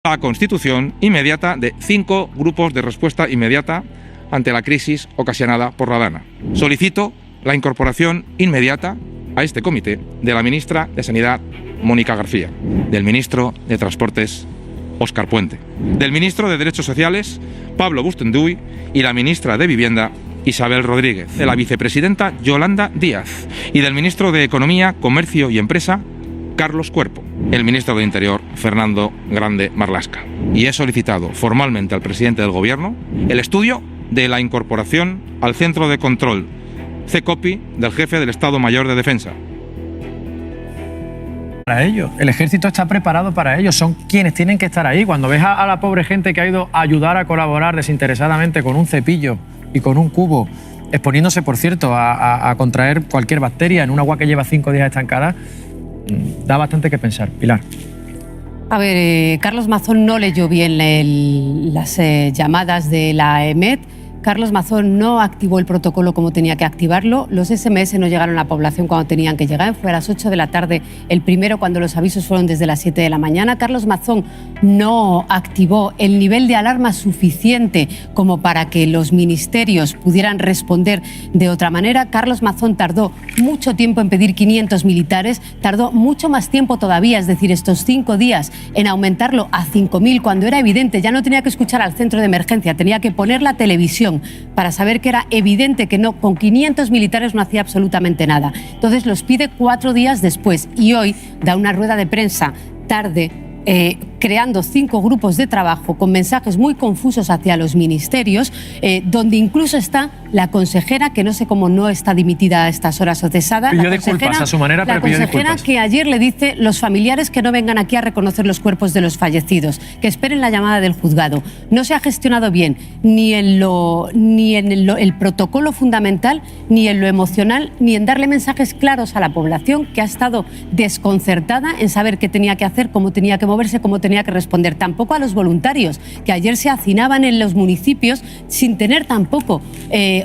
La constitución inmediata de 5 grupos de respuesta inmediata ante la crisis ocasionada por la DANA. Solicito la incorporación inmediata a este comité de la ministra de Sanidad, Mónica García, del ministro de Transportes, Óscar Puente, del ministro de Derechos Sociales, Pablo Bustenduy, y la ministra de Vivienda, Isabel Rodríguez, de la vicepresidenta Yolanda Díaz y del ministro de Economía, Comercio y Empresa, Carlos Cuerpo, el ministro de Interior, Fernando Grande Marlaska. Y he solicitado formalmente al presidente del Gobierno el estudio de la incorporación al Centro de Control CECOPI del jefe del Estado Mayor de Defensa. Para ello, el ejército está preparado para ello, son quienes tienen que estar ahí. Cuando ves a la pobre gente que ha ido a ayudar a colaborar desinteresadamente con un cepillo y con un cubo, exponiéndose, por cierto, a contraer cualquier bacteria en un agua que lleva 5 días estancada, da bastante que pensar. Pilar. A ver, Carlos Mazón no leyó bien las llamadas de la EMET. Carlos Mazón no activó el protocolo como tenía que activarlo. Los SMS no llegaron a la población cuando tenían que llegar. Fue a las 8 de la tarde el primero, cuando los avisos fueron desde las 7 de la mañana. Carlos Mazón no activó el nivel de alarma suficiente como para que los ministerios pudieran responder de otra manera. Carlos Mazón tardó mucho tiempo en pedir 500 militares, tardó mucho más tiempo todavía, es decir, estos 5 días, en aumentarlo a 5.000, cuando era evidente, ya no tenía que escuchar al centro de emergencia, tenía que poner la televisión para saber que era evidente que no, con 500 militares no hacía absolutamente nada. Entonces los pide 4 días después y hoy da una rueda de prensa tarde, creando 5 grupos de trabajo con mensajes muy confusos hacia los ministerios, donde incluso está la consejera, que no sé cómo no está dimitida a estas horas o cesada. Pidió disculpas a su manera, pero pidió disculpas. La consejera que ayer le dice los familiares que no vengan aquí a reconocer los cuerpos de los fallecidos, que esperen la llamada del juzgado. No se ha gestionado bien ni en el protocolo fundamental, ni en lo emocional, ni en darle mensajes claros a la población, que ha estado desconcertada en saber qué tenía que hacer, cómo tenía que moverse, cómo tenía que responder. Tampoco a los voluntarios, que ayer se hacinaban en los municipios sin tener tampoco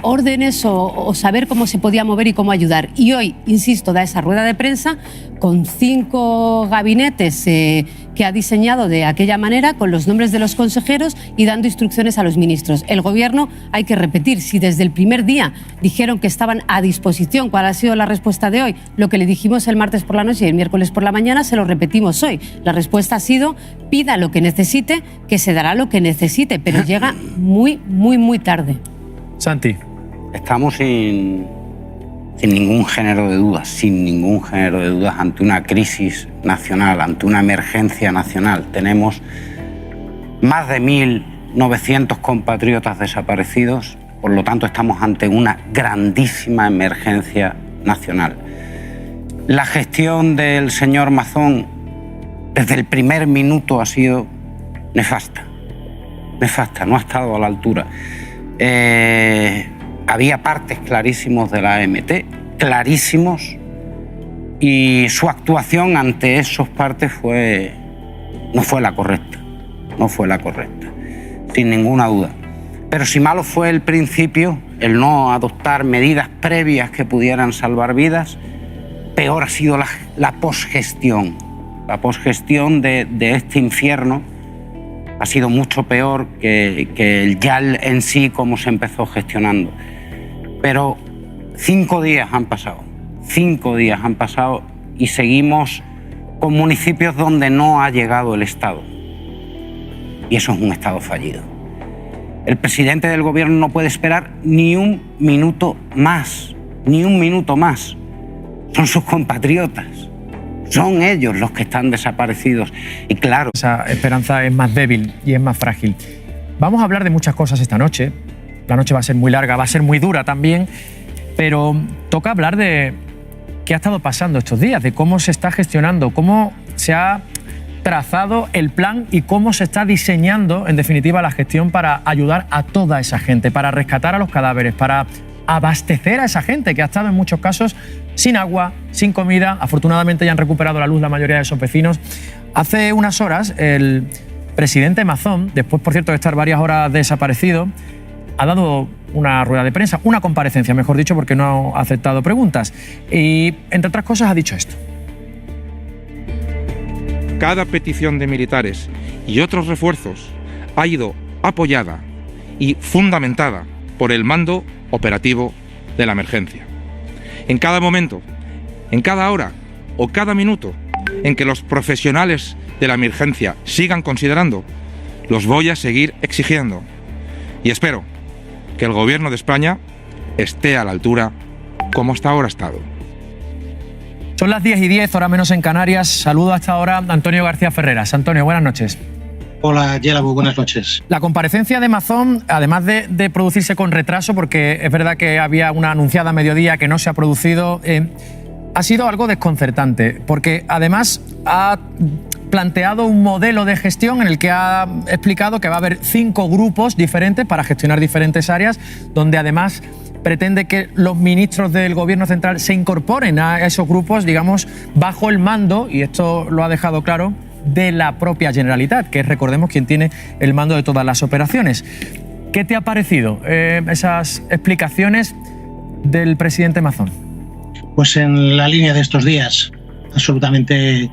órdenes o saber cómo se podía mover y cómo ayudar. Y hoy, insisto, da esa rueda de prensa con 5 gabinetes que ha diseñado de aquella manera, con los nombres de los consejeros y dando instrucciones a los ministros. El Gobierno, hay que repetir, si desde el primer día dijeron que estaban a disposición, ¿cuál ha sido la respuesta de hoy? Lo que le dijimos el martes por la noche y el miércoles por la mañana se lo repetimos hoy. La respuesta ha sido: pida lo que necesite, que se dará lo que necesite, pero llega muy, muy, muy tarde. Santi. Estamos sin ningún género de dudas, ante una crisis nacional, ante una emergencia nacional. Tenemos más de 1.900 compatriotas desaparecidos, por lo tanto estamos ante una grandísima emergencia nacional. La gestión del señor Mazón desde el primer minuto ha sido nefasta, no ha estado a la altura. Había partes clarísimos de la AMT, clarísimos, y su actuación ante esos partes no fue la correcta, sin ninguna duda. Pero si malo fue el principio, el no adoptar medidas previas que pudieran salvar vidas, peor ha sido la posgestión. La posgestión de este infierno ha sido mucho peor que el YAL en sí, como se empezó gestionando. Pero 5 días han pasado y seguimos con municipios donde no ha llegado el Estado. Y eso es un Estado fallido. El presidente del Gobierno no puede esperar ni un minuto más. Son sus compatriotas. Son ellos los que están desaparecidos. Y claro, esa esperanza es más débil y es más frágil. Vamos a hablar de muchas cosas esta noche. La noche va a ser muy larga, va a ser muy dura también, pero toca hablar de qué ha estado pasando estos días, de cómo se está gestionando, cómo se ha trazado el plan y cómo se está diseñando, en definitiva, la gestión para ayudar a toda esa gente, para rescatar a los cadáveres, para abastecer a esa gente que ha estado en muchos casos sin agua, sin comida. Afortunadamente ya han recuperado la luz la mayoría de esos vecinos. Hace unas horas el presidente Mazón, después por cierto de estar varias horas desaparecido, ha dado una rueda de prensa, una comparecencia mejor dicho, porque no ha aceptado preguntas, y entre otras cosas ha dicho esto. cada petición de militares y otros refuerzos ha ido apoyada y fundamentada por el mando operativo de la emergencia. En cada momento, en cada hora o cada minuto en que los profesionales de la emergencia sigan considerando, los voy a seguir exigiendo. Y espero que el Gobierno de España esté a la altura como hasta ahora ha estado. Son las 10:10, hora menos en Canarias. Saludo hasta ahora a Antonio García Ferreras. Antonio, buenas noches. Hola, Yelabu, buenas noches. La comparecencia de Mazón, además de producirse con retraso, porque es verdad que había una anunciada a mediodía que no se ha producido, ha sido algo desconcertante, porque además ha planteado un modelo de gestión en el que ha explicado que va a haber 5 grupos diferentes para gestionar diferentes áreas, donde además pretende que los ministros del Gobierno central se incorporen a esos grupos, digamos, bajo el mando, y esto lo ha dejado claro, de la propia Generalitat, que es, recordemos, quien tiene el mando de todas las operaciones. ¿Qué te ha parecido esas explicaciones del presidente Mazón? Pues en la línea de estos días, absolutamente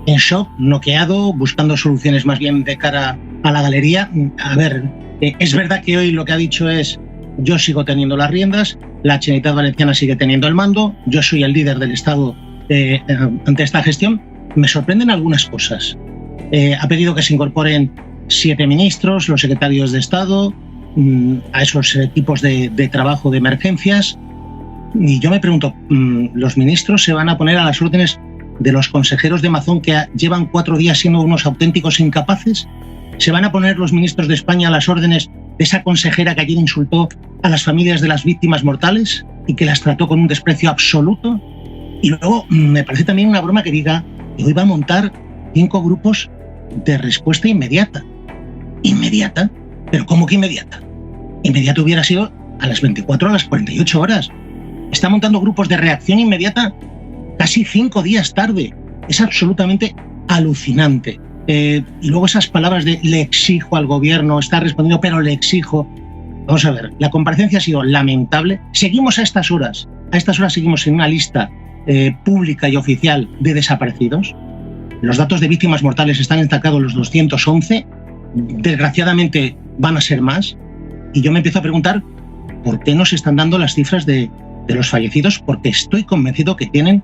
en shock, noqueado, buscando soluciones más bien de cara a la galería. A ver, es verdad que hoy lo que ha dicho es: yo sigo teniendo las riendas, la Generalitat Valenciana sigue teniendo el mando, yo soy el líder del Estado ante esta gestión. Me sorprenden algunas cosas. Ha pedido que se incorporen 7 ministros, los secretarios de Estado, a esos equipos de trabajo de emergencias. Y yo me pregunto, ¿los ministros se van a poner a las órdenes de los consejeros de Mazón que llevan 4 días siendo unos auténticos incapaces? ¿Se van a poner los ministros de España a las órdenes de esa consejera que ayer insultó a las familias de las víctimas mortales y que las trató con un desprecio absoluto? Y luego me parece también una broma que diga que hoy va a montar 5 grupos de respuesta inmediata. ¿Inmediata? ¿Pero cómo que inmediata? Inmediato hubiera sido a las 24 o a las 48 horas. Está montando grupos de reacción inmediata casi 5 días tarde. Es absolutamente alucinante. Y luego esas palabras de le exijo al gobierno, está respondiendo, pero le exijo. Vamos a ver, la comparecencia ha sido lamentable. Seguimos a estas horas seguimos en una lista pública y oficial de desaparecidos. Los datos de víctimas mortales están destacados los 211. Desgraciadamente van a ser más. Y yo me empiezo a preguntar por qué no se están dando las cifras de los fallecidos, porque estoy convencido que tienen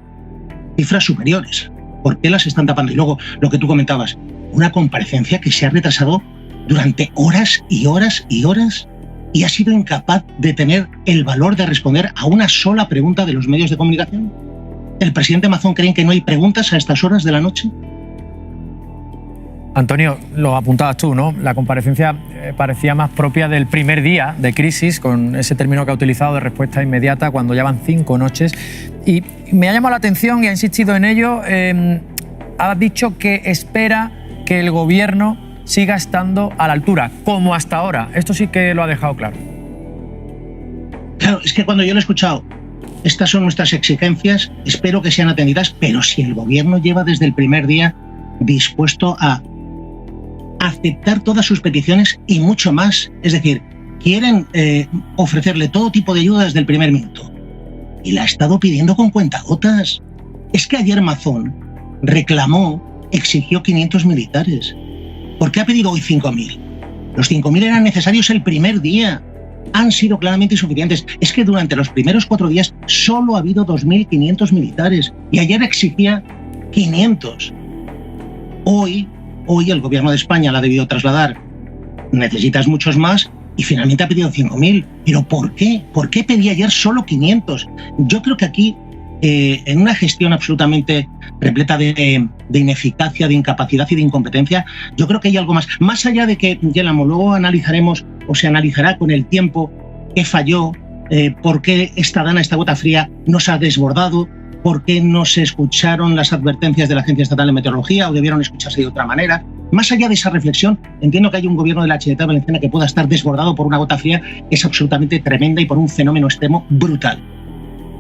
cifras superiores. ¿Por qué las están tapando? Y luego, lo que tú comentabas, una comparecencia que se ha retrasado durante horas y horas y horas y ha sido incapaz de tener el valor de responder a una sola pregunta de los medios de comunicación. ¿El presidente Mazón cree que no hay preguntas a estas horas de la noche? Antonio, lo apuntabas tú, ¿no? La comparecencia parecía más propia del primer día de crisis, con ese término que ha utilizado de respuesta inmediata, cuando ya van 5 noches. Y me ha llamado la atención y ha insistido en ello. Ha dicho que espera que el gobierno siga estando a la altura, como hasta ahora. Esto sí que lo ha dejado claro. Claro, es que cuando yo lo he escuchado, estas son nuestras exigencias, espero que sean atendidas, pero si el gobierno lleva desde el primer día dispuesto a aceptar todas sus peticiones y mucho más, es decir, quieren ofrecerle todo tipo de ayuda desde el primer minuto. Y la ha estado pidiendo con cuentagotas. Es que ayer Mazón reclamó, exigió 500 militares. ¿Por qué ha pedido hoy 5.000? Los 5.000 eran necesarios el primer día. Han sido claramente insuficientes. Es que durante los primeros 4 días solo ha habido 2.500 militares y ayer exigía 500. Hoy el gobierno de España la ha debido trasladar. Necesitas muchos más y finalmente ha pedido 5.000. ¿Pero por qué? ¿Por qué pedía ayer solo 500? Yo creo que aquí, en una gestión absolutamente repleta de ineficacia, de incapacidad y de incompetencia, yo creo que hay algo más. Más allá de que, Yelamo, luego analizaremos o se analizará con el tiempo qué falló, por qué esta gota fría nos ha desbordado, por qué no se escucharon las advertencias de la Agencia Estatal de Meteorología o debieron escucharse de otra manera. Más allá de esa reflexión, entiendo que hay un gobierno de la Generalitat Valenciana que pueda estar desbordado por una gota fría que es absolutamente tremenda y por un fenómeno extremo brutal.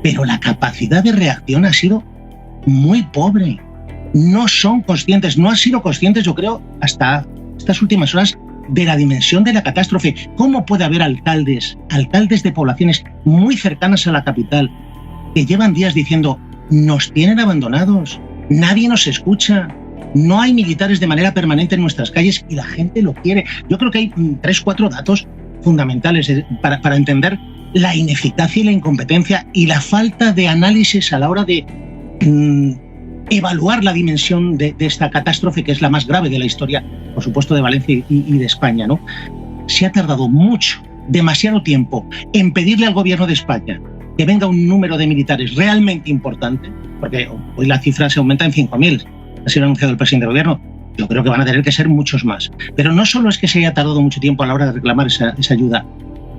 Pero la capacidad de reacción ha sido muy pobre. No son conscientes, no han sido conscientes, yo creo, hasta estas últimas horas, de la dimensión de la catástrofe. ¿Cómo puede haber alcaldes de poblaciones muy cercanas a la capital que llevan días diciendo nos tienen abandonados, nadie nos escucha, No hay militares de manera permanente en nuestras calles y la gente lo quiere. Yo creo que hay 3-4 datos fundamentales para entender la ineficacia y la incompetencia y la falta de análisis a la hora de evaluar la dimensión de esta catástrofe, que es la más grave de la historia, por supuesto, de Valencia y de España, ¿no? Se ha tardado mucho, demasiado tiempo, en pedirle al gobierno de España que venga un número de militares realmente importante, porque hoy la cifra se aumenta en 5.000, ha sido anunciado el presidente del gobierno. Yo creo que van a tener que ser muchos más. Pero no solo es que se haya tardado mucho tiempo a la hora de reclamar esa ayuda,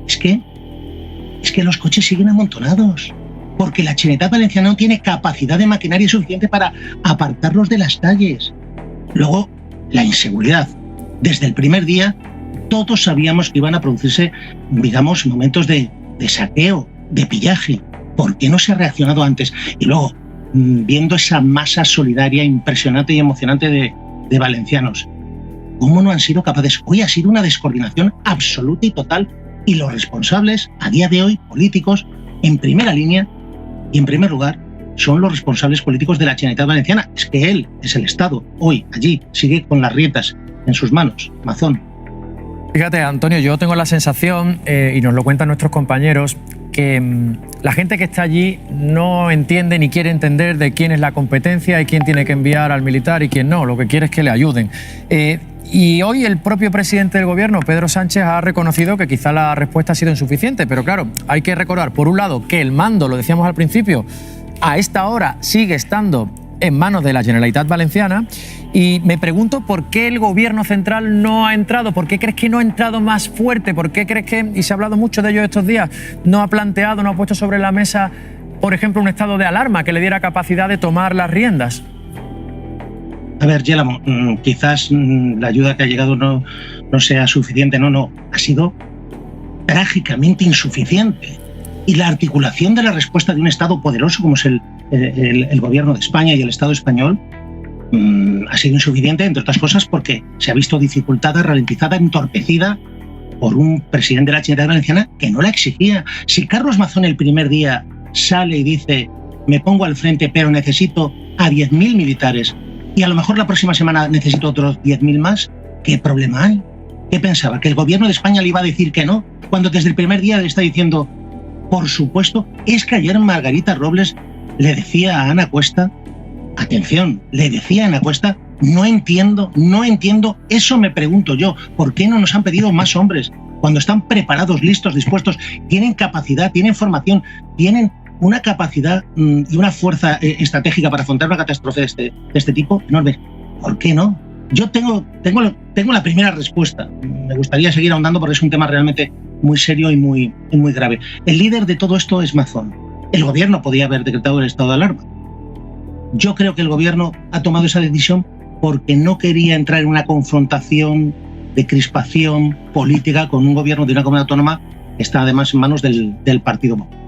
es que los coches siguen amontonados, porque la Generalitat Valenciana no tiene capacidad de maquinaria suficiente para apartarlos de las calles. Luego, la inseguridad. Desde el primer día, todos sabíamos que iban a producirse, digamos, momentos de saqueo, de pillaje. ¿Por qué no se ha reaccionado antes? Y luego, viendo esa masa solidaria impresionante y emocionante de valencianos, ¿cómo no han sido capaces? Hoy ha sido una descoordinación absoluta y total, y los responsables, a día de hoy, políticos, en primera línea y en primer lugar, son los responsables políticos de la Generalitat Valenciana. Es que él es el Estado, hoy, allí, sigue con las riendas en sus manos. Mazón. Fíjate, Antonio, yo tengo la sensación, y nos lo cuentan nuestros compañeros, que la gente que está allí no entiende ni quiere entender de quién es la competencia y quién tiene que enviar al militar y quién no. Lo que quiere es que le ayuden. Y hoy el propio presidente del gobierno, Pedro Sánchez, ha reconocido que quizá la respuesta ha sido insuficiente. Pero claro, hay que recordar, por un lado, que el mando, lo decíamos al principio, a esta hora sigue estando en manos de la Generalitat Valenciana. Y me pregunto por qué el gobierno central no ha entrado, por qué crees que no ha entrado más fuerte, por qué crees que, y se ha hablado mucho de ello estos días, no ha planteado, no ha puesto sobre la mesa, por ejemplo, un estado de alarma que le diera capacidad de tomar las riendas. A ver, Yélamo, quizás la ayuda que ha llegado no sea suficiente, no, ha sido trágicamente insuficiente. Y la articulación de la respuesta de un Estado poderoso como es el gobierno de España y el Estado español ha sido insuficiente, entre otras cosas, porque se ha visto dificultada, ralentizada, entorpecida por un presidente de la Generalitat Valenciana que no la exigía. Si Carlos Mazón el primer día sale y dice me pongo al frente pero necesito a 10.000 militares y a lo mejor la próxima semana necesito otros 10.000 más, ¿qué problema hay? ¿Qué pensaba? ¿Que el gobierno de España le iba a decir que no? Cuando desde el primer día le está diciendo, por supuesto. Es que ayer Margarita Robles le decía a Ana Cuesta, atención, le decía a Ana Cuesta, no entiendo, eso me pregunto yo, ¿por qué no nos han pedido más hombres? Cuando están preparados, listos, dispuestos, tienen capacidad, tienen formación, tienen una capacidad y una fuerza estratégica para afrontar una catástrofe de este tipo enorme. ¿Por qué no? Yo tengo la primera respuesta. Me gustaría seguir ahondando porque es un tema realmente muy serio y muy grave. El líder de todo esto es Mazón. El gobierno podía haber decretado el estado de alarma. Yo creo que el gobierno ha tomado esa decisión porque no quería entrar en una confrontación de crispación política con un gobierno de una comunidad autónoma que está además en manos del Partido Popular.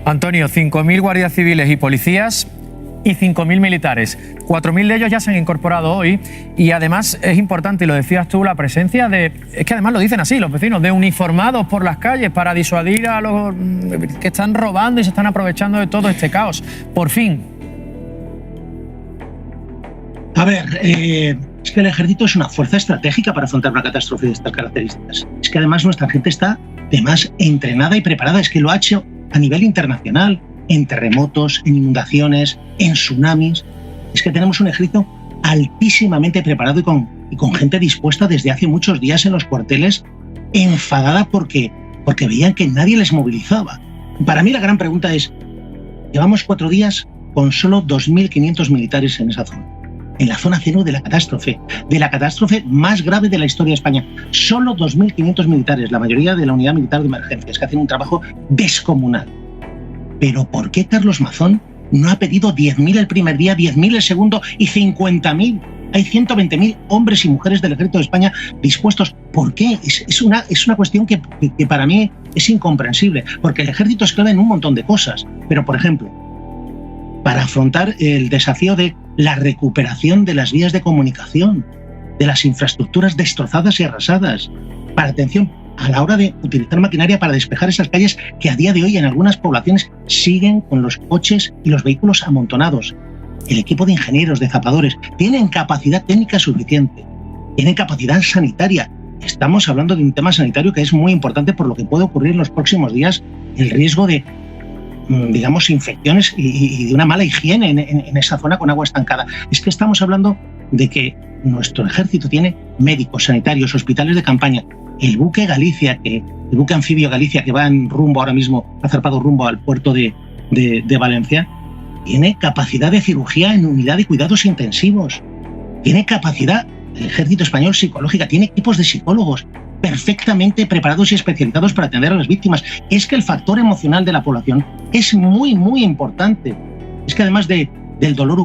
Antonio, 5.000 guardias civiles y policías y 5.000 militares. 4.000 de ellos ya se han incorporado hoy y además es importante, y lo decías tú, la presencia de, es que además lo dicen así los vecinos, de uniformados por las calles para disuadir a los que están robando y se están aprovechando de todo este caos. Por fin. A ver, es que el ejército es una fuerza estratégica para afrontar una catástrofe de estas características. Es que además nuestra gente está además entrenada y preparada, es que lo ha hecho a nivel internacional, en terremotos, en inundaciones, en tsunamis. Es que tenemos un ejército altísimamente preparado y con gente dispuesta desde hace muchos días en los cuarteles, enfadada porque veían que nadie les movilizaba. Para mí la gran pregunta es, llevamos 4 días con solo 2.500 militares en esa zona, en la zona cero de la catástrofe más grave de la historia de España. Solo 2.500 militares, la mayoría de la unidad militar de emergencias, que hacen un trabajo descomunal. Pero ¿por qué Carlos Mazón no ha pedido 10.000 el primer día, 10.000 el segundo y 50.000? Hay 120.000 hombres y mujeres del ejército de España dispuestos. ¿Por qué? Es una cuestión que para mí es incomprensible, porque el ejército es clave en un montón de cosas. Pero, por ejemplo, para afrontar el desafío de la recuperación de las vías de comunicación, de las infraestructuras destrozadas y arrasadas, para atención a la hora de utilizar maquinaria para despejar esas calles que a día de hoy en algunas poblaciones siguen con los coches y los vehículos amontonados. el equipo de ingenieros, de zapadores, tienen capacidad técnica suficiente, tienen capacidad sanitaria. Estamos hablando de un tema sanitario que es muy importante por lo que puede ocurrir en los próximos días, el riesgo de, digamos, infecciones y de una mala higiene en esa zona con agua estancada. Es que estamos hablando de que nuestro ejército tiene médicos, sanitarios, hospitales de campaña. El buque Galicia, el buque anfibio Galicia, que va en rumbo ahora mismo, ha zarpado rumbo al puerto de Valencia, tiene capacidad de cirugía en unidad de cuidados intensivos. Tiene capacidad, el ejército español, psicológica, tiene equipos de psicólogos perfectamente preparados y especializados para atender a las víctimas. Es que el factor emocional de la población es muy, muy importante. Es que además del dolor